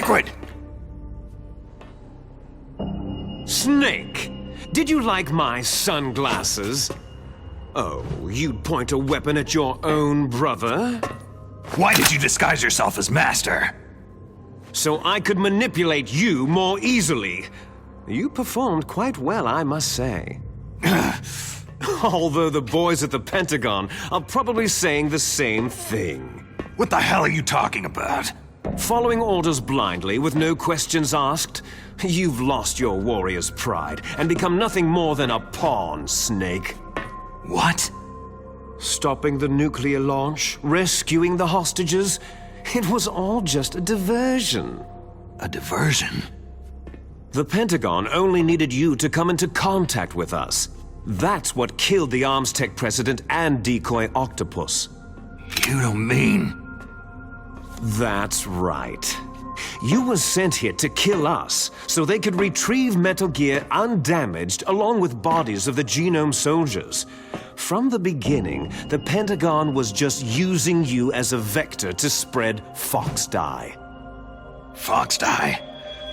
liquid! Snake, did you like my sunglasses? Oh, you'd point a weapon at your own brother? Why did you disguise yourself as Master? So I could manipulate you more easily. You performed quite well, I must say. Although the boys at the Pentagon are probably saying the same thing. What the hell are you talking about? Following orders blindly with no questions asked, you've lost your warrior's pride and become nothing more than a pawn, Snake. What? Stopping the nuclear launch, rescuing the hostages, it was all just a diversion. A diversion? The Pentagon only needed you to come into contact with us. That's what killed the Arms Tech president and decoy octopus. You don't mean... That's right. You were sent here to kill us, so they could retrieve Metal Gear undamaged along with bodies of the Genome soldiers. From the beginning, the Pentagon was just using you as a vector to spread Fox Dye. Fox Dye?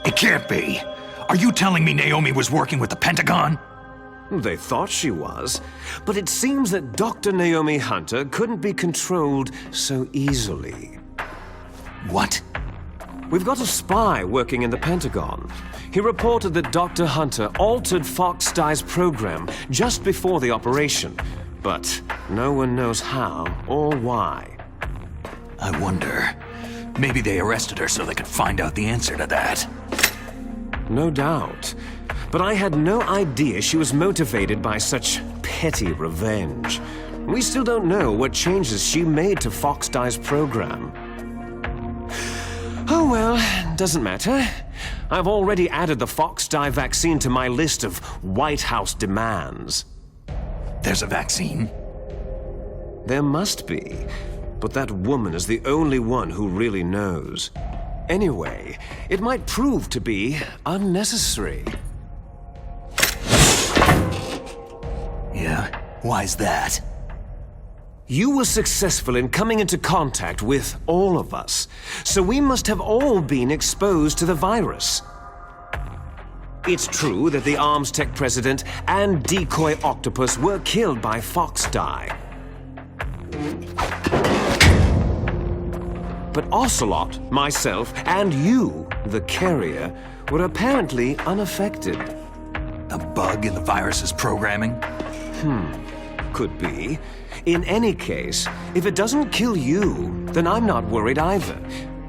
It can't be! Are you telling me Naomi was working with the Pentagon? They thought she was, but it seems that Dr. Naomi Hunter couldn't be controlled so easily. What? We've got a spy working in the Pentagon. He reported that Dr. Hunter altered Fox Dye's program just before the operation, but no one knows how or why. I wonder, maybe they arrested her so they could find out the answer to that. No doubt. But I had no idea she was motivated by such petty revenge. We still don't know what changes she made to Fox Dye's program. Oh well, doesn't matter. I've already added the Fox Dye vaccine to my list of White House demands. There's a vaccine? There must be, but that woman is the only one who really knows. Anyway, it might prove to be unnecessary. Yeah? Why's that? You were successful in coming into contact with all of us, so we must have all been exposed to the virus. It's true that the Arms Tech president and decoy octopus were killed by Fox Dye. But Ocelot, myself, and you, the carrier, were apparently unaffected. A bug in the virus's programming? Could be. In any case, if it doesn't kill you, then I'm not worried either.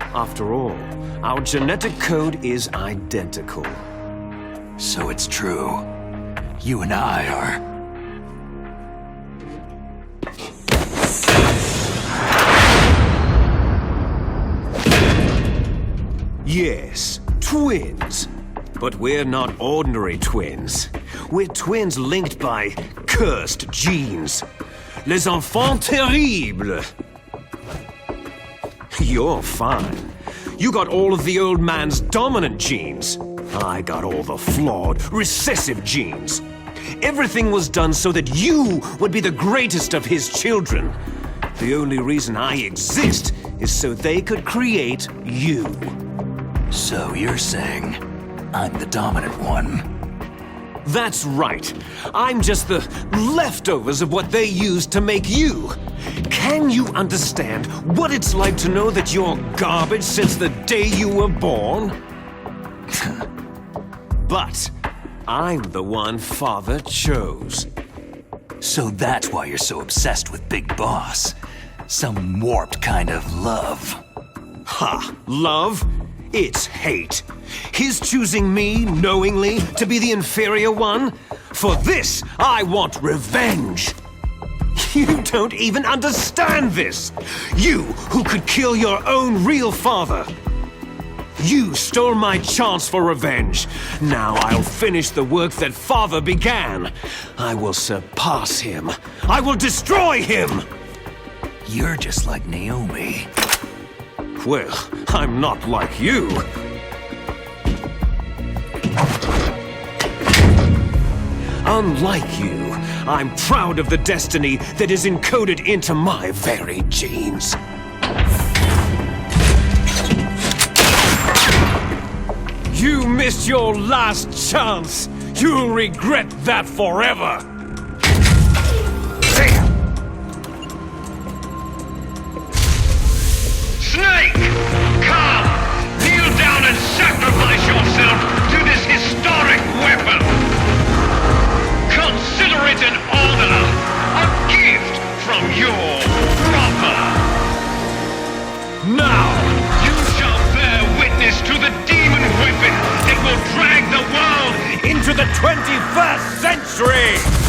After all, our genetic code is identical. So it's true. You and I are... Yes, twins. But we're not ordinary twins. We're twins linked by cursed genes. Les enfants terribles. You're fine. You got all of the old man's dominant genes. I got all the flawed, recessive genes. Everything was done so that you would be the greatest of his children. The only reason I exist is so they could create you. So you're saying I'm the dominant one? That's right. I'm just the leftovers of what they used to make you. Can you understand what it's like to know that you're garbage since the day you were born? But I'm the one Father chose. So that's why you're so obsessed with Big Boss. Some warped kind of love. Ha! Love? It's hate. His choosing me, knowingly, to be the inferior one? For this, I want revenge. You don't even understand this. You, who could kill your own real father. You stole my chance for revenge. Now I'll finish the work that Father began. I will surpass him. I will destroy him. You're just like Naomi. Well, I'm not like you. Unlike you, I'm proud of the destiny that is encoded into my very genes. You missed your last chance! You'll regret that forever! Snake! Come! Kneel down and sacrifice yourself to this historic weapon! Consider it an honor! A gift from your brother! Now! You shall bear witness to the demon weapon that will drag the world Into the 21st century!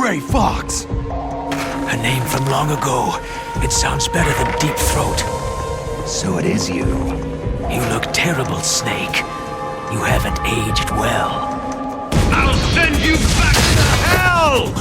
Gray Fox! A name from long ago. It sounds better than Deep Throat. So it is you. You look terrible, Snake. You haven't aged well. I'll send you back to hell!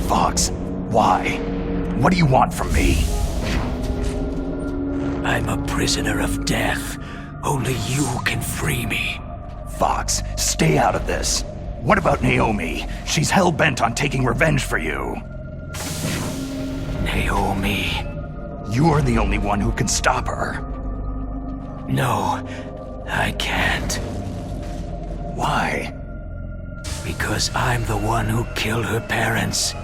Fox, why? What do you want from me? I'm a prisoner of death. Only you can free me. Fox, stay out of this. What about Naomi? She's hell-bent on taking revenge for you. Naomi. You're the only one who can stop her. No, I can't. Why? Because I'm the one who killed her parents.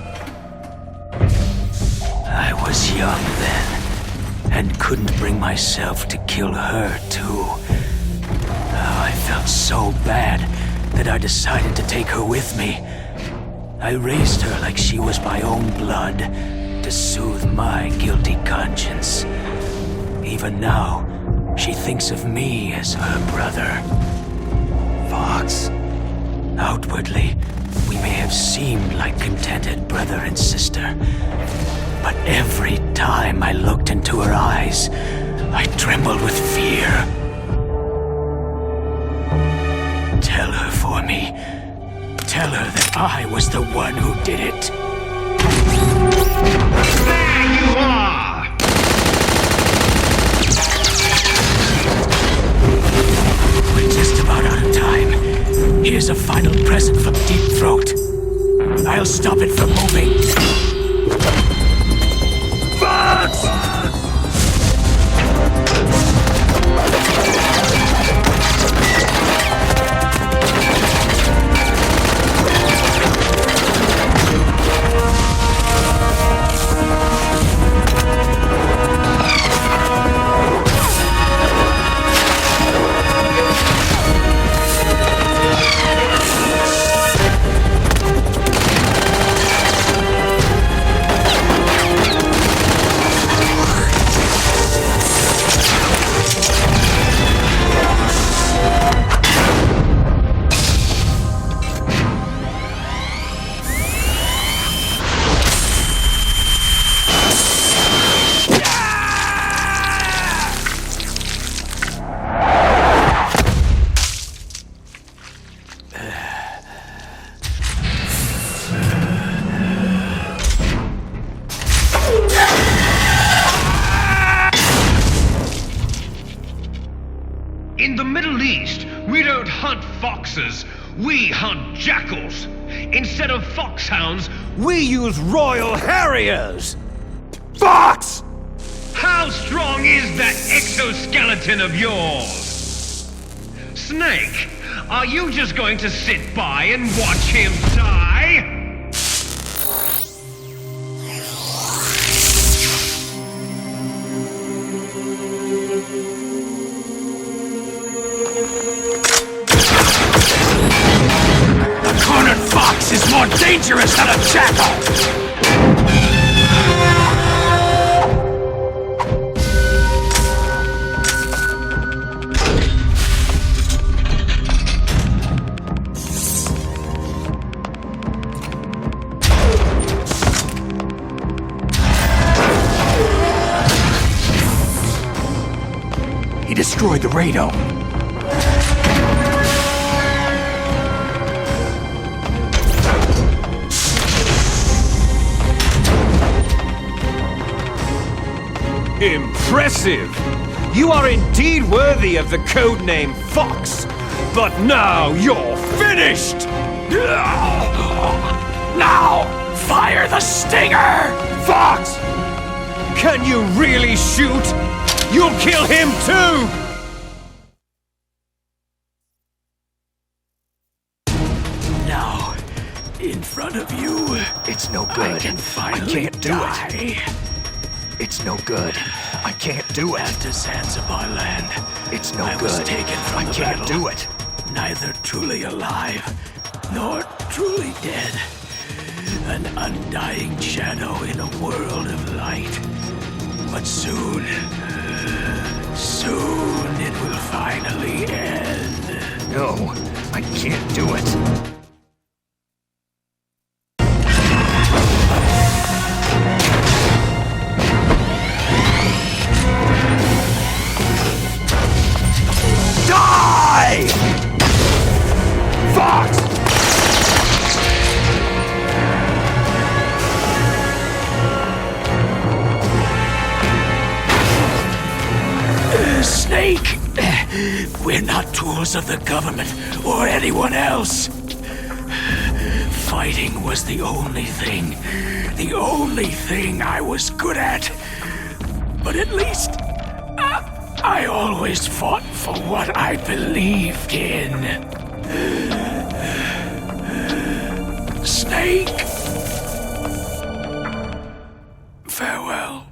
I was young then, and couldn't bring myself to kill her too. Oh, I felt so bad that I decided to take her with me. I raised her like she was my own blood, to soothe my guilty conscience. Even now, she thinks of me as her brother. Fox. Outwardly, we may have seemed like contented brother and sister, but every time I looked into her eyes, I trembled with fear. Tell her for me. Tell her that I was the one who did it. There you are! We're just about out of time. Here's a final present from Deep Throat. I'll stop it from moving. Fox! In the Middle East, we don't hunt foxes, we hunt jackals. Instead of foxhounds, We use Royal Harriers! Fox! how strong is that exoskeleton of yours? Snake, are you just going to sit by and watch him die? A cornered fox is more dangerous than a jackal! He destroyed the radome. Impressive! You are indeed worthy of the codename Fox, but now you're finished! Now, fire the stinger! Fox! Can you really shoot? You'll kill him too! one of you, It's no good. I can finally can't do die. it. It's no good. I can't do it. Back to Zanzibar land. It's no I good. was taken from I the can't battle. do it. Neither truly alive, nor truly dead. An undying shadow in a world of light. But soon it will finally end. No, I can't do it. Die! Fox! Snake! We're not tools of the government or anyone else. Fighting was the only thing I was good at. But at least I always fought for what I believed in. Snake. Farewell.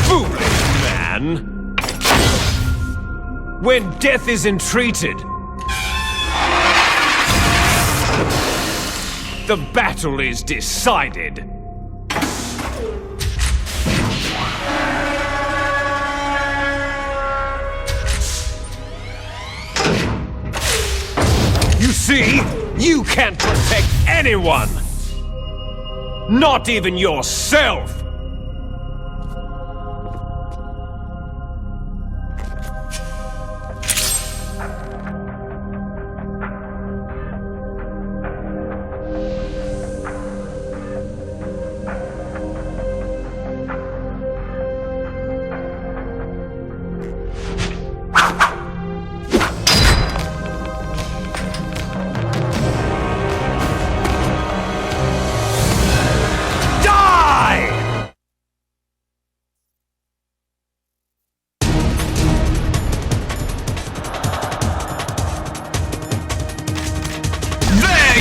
Foolish man! When death is entreated, the battle is decided. You see, you can't protect anyone! Not even yourself!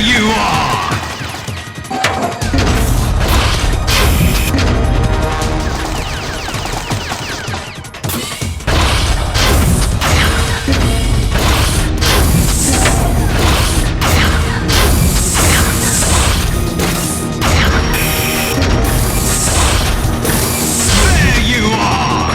You are! There you are!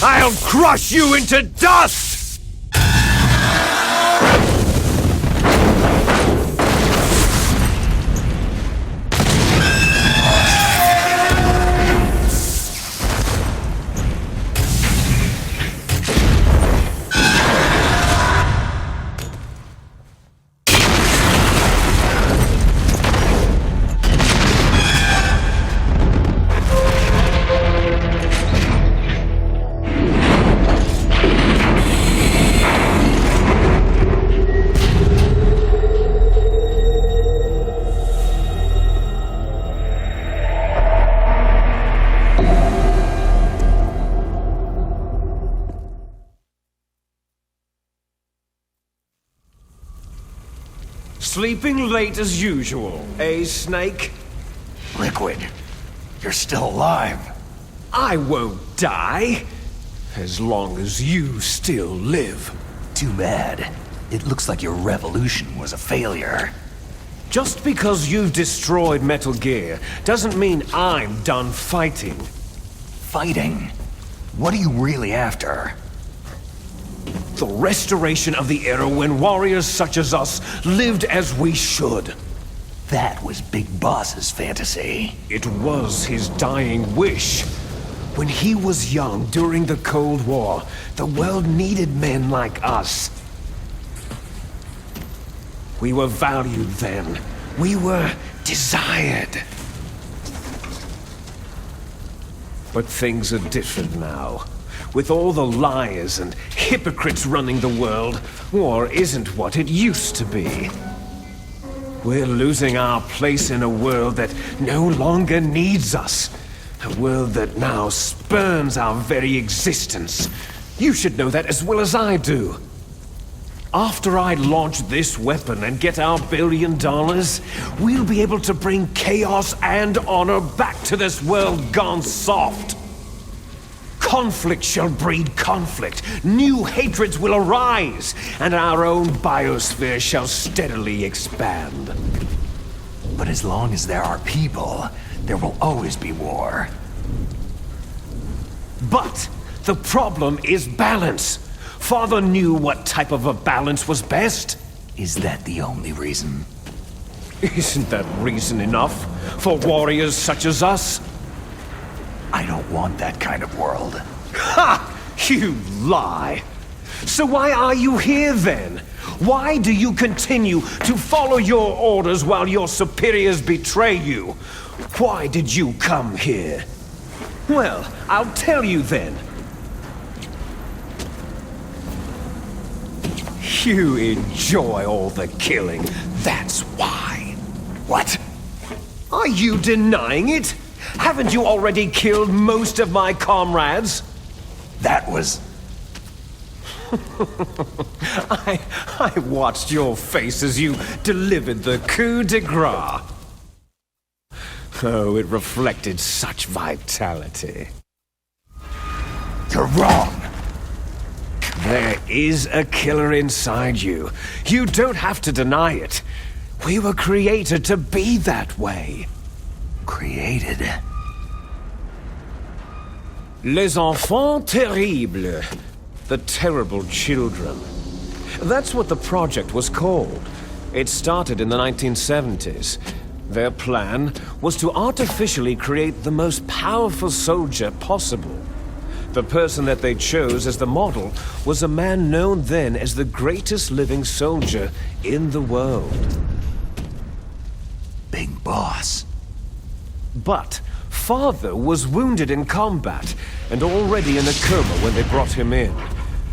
I'll crush you into dust! Sleeping late as usual, eh, Snake? Liquid, you're still alive. I won't die. As long as you still live. Too bad. It looks like your revolution was a failure. Just because you've destroyed Metal Gear doesn't mean I'm done fighting. Fighting? What are you really after? The restoration of the era when warriors such as us lived as we should. That was Big Boss's fantasy. It was his dying wish. When he was young during the Cold War, the world needed men like us. We were valued then. We were desired. But things are different now. With all the liars and hypocrites running the world, war isn't what it used to be. We're losing our place in a world that no longer needs us. A world that now spurns our very existence. You should know that as well as I do. After I launch this weapon and get our $1 billion, we'll be able to bring chaos and honor back to this world gone soft. Conflict shall breed conflict, new hatreds will arise, and our own biosphere shall steadily expand. But as long as there are people, there will always be war. But the problem is balance. Father knew what type of a balance was best. Is that the only reason? Isn't that reason enough for warriors such as us? I don't want that kind of world. Ha! You lie! So why are you here then? Why do you continue to follow your orders while your superiors betray you? Why did you come here? Well, I'll tell you then. You enjoy all the killing, that's why. What? Are you denying it? Haven't you already killed most of my comrades? That was... I watched your face as you delivered the coup de grace. Oh, it reflected such vitality. You're wrong. There is a killer inside you. You don't have to deny it. We were created to be that way. Created? Les enfants terribles. The terrible children. That's what the project was called. It started in the 1970s. Their plan was to artificially create the most powerful soldier possible. The person that they chose as the model was a man known then as the greatest living soldier in the world. Big Boss. But Father was wounded in combat and already in a coma when they brought him in.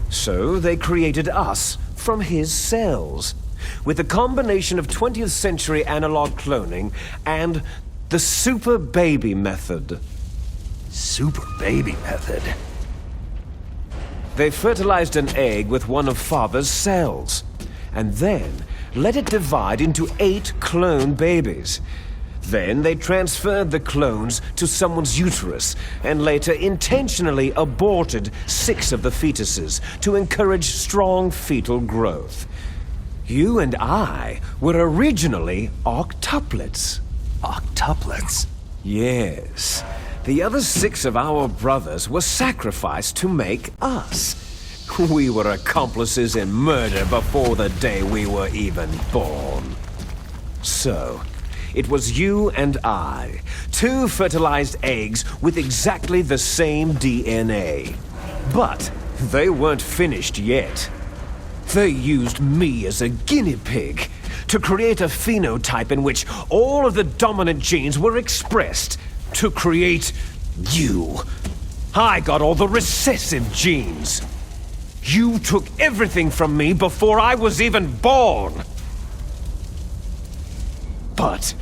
So they created us from his cells, with a combination of 20th century analog cloning and the super baby method. Super baby method? They fertilized an egg with one of Father's cells, and then let it divide into 8 clone babies. Then they transferred the clones to someone's uterus, and later intentionally aborted 6 of the fetuses to encourage strong fetal growth. You and I were originally octuplets. Octuplets? Yes. The other 6 of our brothers were sacrificed to make us. We were accomplices in murder before the day we were even born. So, it was you and I, 2 fertilized eggs with exactly the same DNA. But they weren't finished yet. They used me as a guinea pig to create a phenotype in which all of the dominant genes were expressed to create you. I got all the recessive genes. You took everything from me before I was even born. But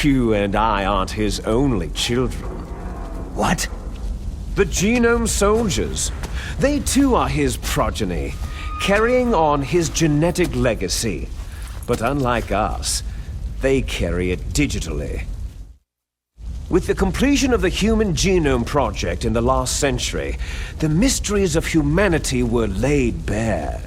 you and I aren't his only children. What? The genome soldiers. They too are his progeny, carrying on his genetic legacy. But unlike us, they carry it digitally. With the completion of the Human Genome Project in the last century, the mysteries of humanity were laid bare.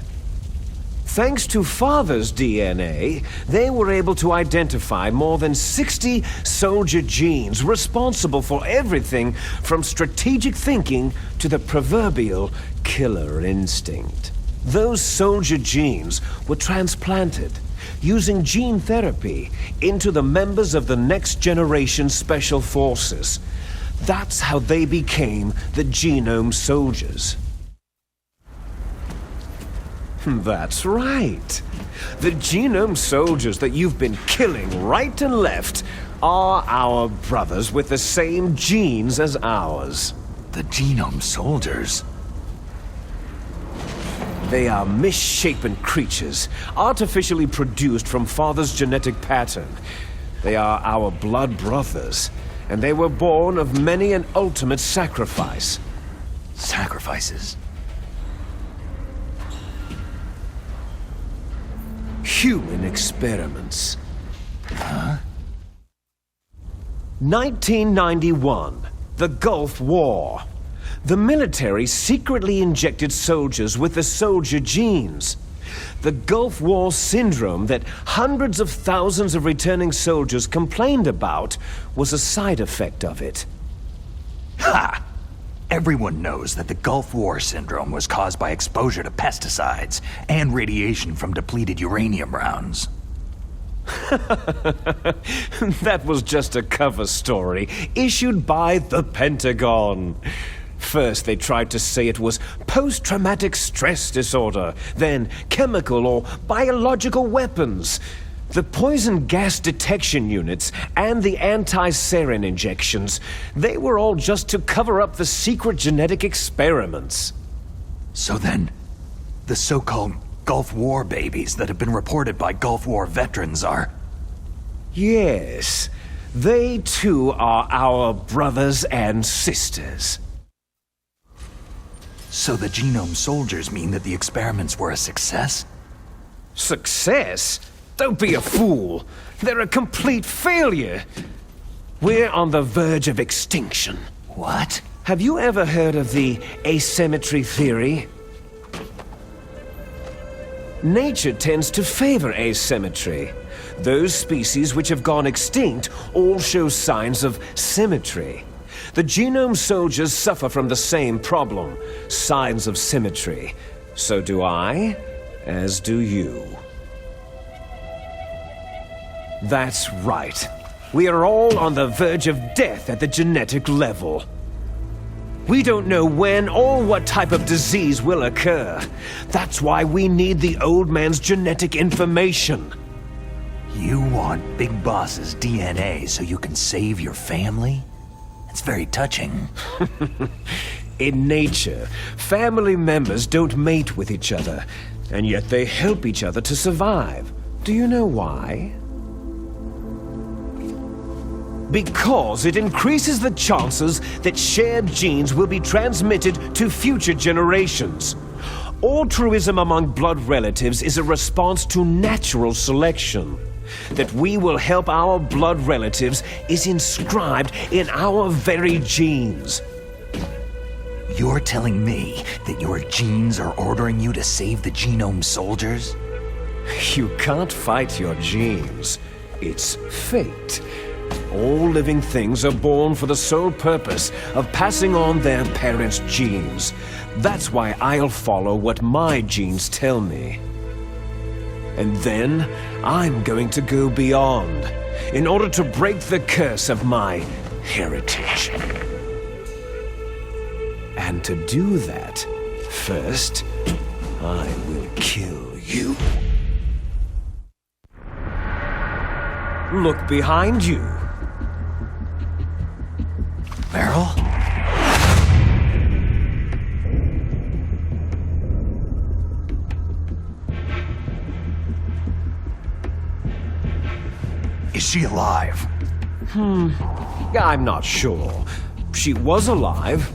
Thanks to Father's DNA, they were able to identify more than 60 soldier genes responsible for everything from strategic thinking to the proverbial killer instinct. Those soldier genes were transplanted using gene therapy into the members of the next generation special forces. That's how they became the Genome Soldiers. That's right. The Genome Soldiers that you've been killing right and left are our brothers with the same genes as ours. The Genome Soldiers? They are misshapen creatures, artificially produced from Father's genetic pattern. They are our blood brothers, and they were born of many an ultimate sacrifice. Sacrifices? Human experiments. Huh? 1991, the Gulf War. The military secretly injected soldiers with the soldier genes. The Gulf War syndrome that hundreds of thousands of returning soldiers complained about was a side effect of it. Ha! Everyone knows that the Gulf War syndrome was caused by exposure to pesticides and radiation from depleted uranium rounds. That was just a cover story issued by the Pentagon. First, they tried to say it was post-traumatic stress disorder, then chemical or biological weapons. The poison gas detection units and the anti-sarin injections, they were all just to cover up the secret genetic experiments. So then, the so-called Gulf War babies that have been reported by Gulf War veterans are... Yes, they too are our brothers and sisters. So the Genome Soldiers mean that the experiments were a success? Success? Don't be a fool. They're a complete failure. We're on the verge of extinction. What? Have you ever heard of the asymmetry theory? Nature tends to favor asymmetry. Those species which have gone extinct all show signs of symmetry. The Genome Soldiers suffer from the same problem, signs of symmetry. So do I, as do you. That's right. We are all on the verge of death at the genetic level. We don't know when or what type of disease will occur. That's why we need the old man's genetic information. You want Big Boss's DNA so you can save your family? It's very touching. In nature, family members don't mate with each other, and yet they help each other to survive. Do you know why? Because it increases the chances that shared genes will be transmitted to future generations. Altruism among blood relatives is a response to natural selection. That we will help our blood relatives is inscribed in our very genes. You're telling me that your genes are ordering you to save the Genome Soldiers? You can't fight your genes. It's fate. All living things are born for the sole purpose of passing on their parents' genes. That's why I'll follow what my genes tell me. And then, I'm going to go beyond, in order to break the curse of my heritage. And to do that, first, I will kill you. Look behind you. Meryl? Is she alive? I'm not sure. She was alive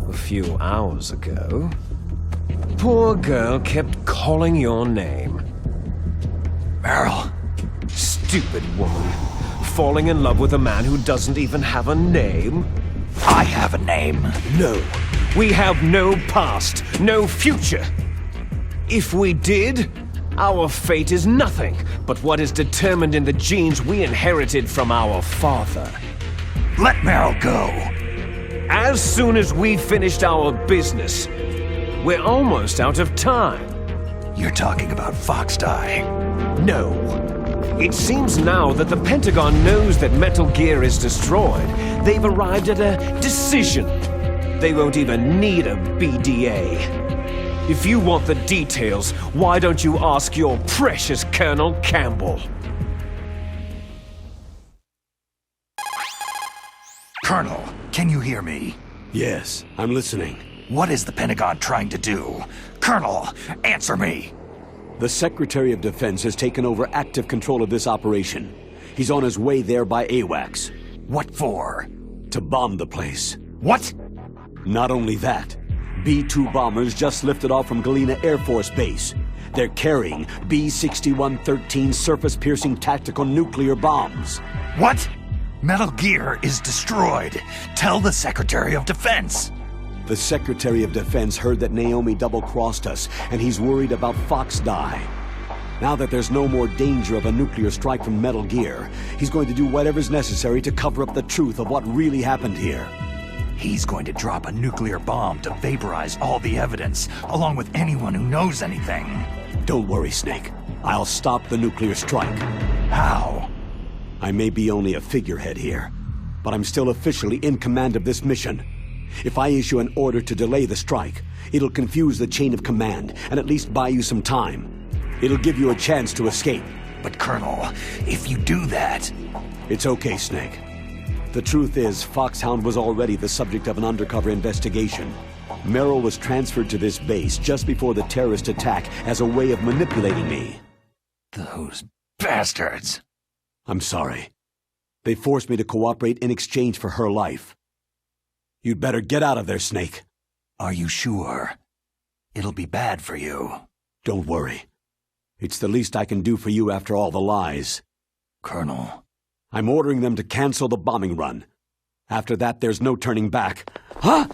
a few hours ago. Poor girl kept calling your name. Meryl, Stupid woman. Falling in love with a man who doesn't even have a name? I have a name. No. We have no past, no future. If we did, our fate is nothing but what is determined in the genes we inherited from our father. Let Meryl go. As soon as we finished our business, we're almost out of time. You're talking about Fox Die. No. It seems now that the Pentagon knows that Metal Gear is destroyed. They've arrived at a decision. They won't even need a BDA. If you want the details, why don't you ask your precious Colonel Campbell? Colonel, can you hear me? Yes, I'm listening. What is the Pentagon trying to do? Colonel, answer me! The Secretary of Defense has taken over active control of this operation. He's on his way there by AWACS. What for? To bomb the place. What? Not only that, B-2 bombers just lifted off from Galena Air Force Base. They're carrying B-6113 surface-piercing tactical nuclear bombs. What? Metal Gear is destroyed. Tell the Secretary of Defense. The Secretary of Defense heard that Naomi double-crossed us, and he's worried about Fox Die. Now that there's no more danger of a nuclear strike from Metal Gear, he's going to do whatever's necessary to cover up the truth of what really happened here. He's going to drop a nuclear bomb to vaporize all the evidence, along with anyone who knows anything. Don't worry, Snake. I'll stop the nuclear strike. How? I may be only a figurehead here, but I'm still officially in command of this mission. If I issue an order to delay the strike, it'll confuse the chain of command and at least buy you some time. It'll give you a chance to escape. But Colonel, if you do that... It's okay, Snake. The truth is, Foxhound was already the subject of an undercover investigation. Merrill was transferred to this base just before the terrorist attack as a way of manipulating me. Those bastards! I'm sorry. They forced me to cooperate in exchange for her life. You'd better get out of there, Snake. Are you sure? It'll be bad for you. Don't worry. It's the least I can do for you after all the lies. Colonel... I'm ordering them to cancel the bombing run. After that, there's no turning back. Huh?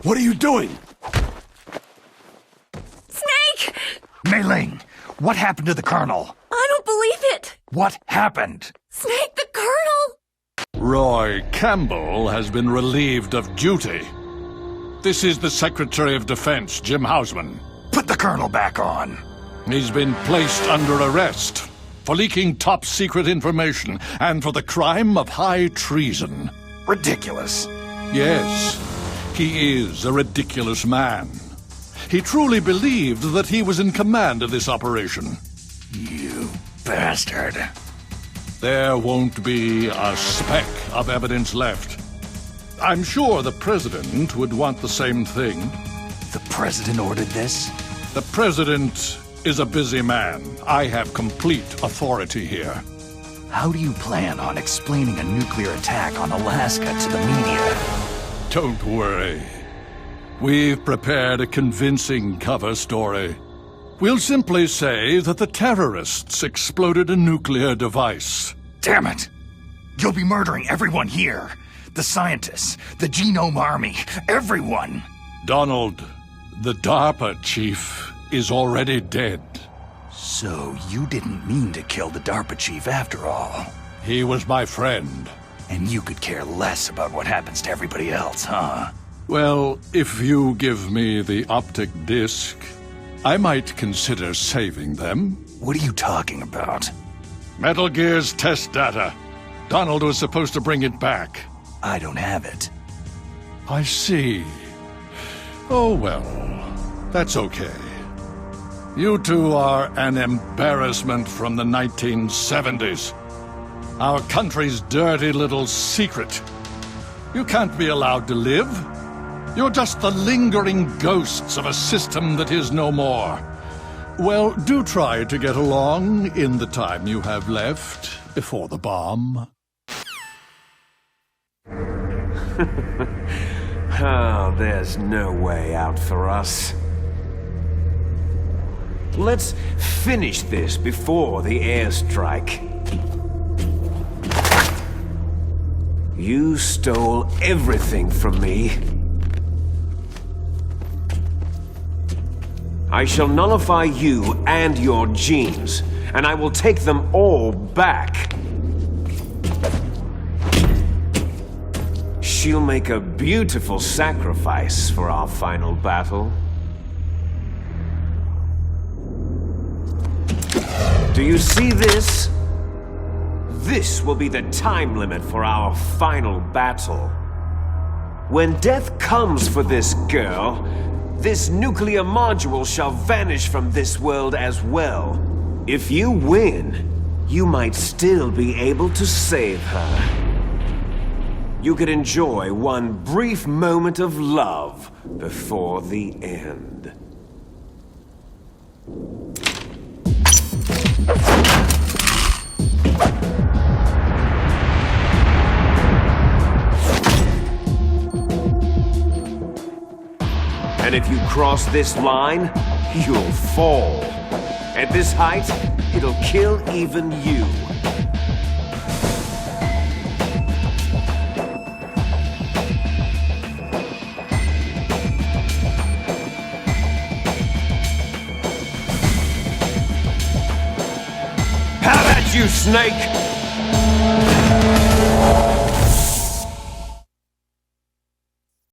What are you doing? Snake! Mei Ling, what happened to the Colonel? I don't believe it! What happened? Snake, the Colonel! Roy Campbell has been relieved of duty. This is the Secretary of Defense, Jim Hausman. Put the Colonel back on. He's been placed under arrest for leaking top-secret information and for the crime of high treason. Ridiculous. Yes, he is a ridiculous man. He truly believed that he was in command of this operation. You bastard. There won't be a speck of evidence left. I'm sure the President would want the same thing. The President ordered this? The President is a busy man. I have complete authority here. How do you plan on explaining a nuclear attack on Alaska to the media? Don't worry. We've prepared a convincing cover story. We'll simply say that the terrorists exploded a nuclear device. Damn it! You'll be murdering everyone here. The scientists, the Genome Army, everyone. Donald, the DARPA chief, is already dead. So you didn't mean to kill the DARPA chief after all. He was my friend. And you could care less about what happens to everybody else, huh? Well, if you give me the optic disc, I might consider saving them. What are you talking about? Metal Gear's test data. Donald was supposed to bring it back. I don't have it. I see. Oh, well, that's okay. You two are an embarrassment from the 1970s. Our country's dirty little secret. You can't be allowed to live. You're just the lingering ghosts of a system that is no more. Well, do try to get along in the time you have left before the bomb. Oh, there's no way out for us. Let's finish this before the airstrike. You stole everything from me. I shall nullify you and your genes, and I will take them all back. She'll make a beautiful sacrifice for our final battle. Do you see this? This will be the time limit for our final battle. When death comes for this girl, this nuclear module shall vanish from this world as well. If you win, you might still be able to save her. You could enjoy one brief moment of love before the end. And if you cross this line, you'll fall. At this height, it'll kill even you. How about you, Snake?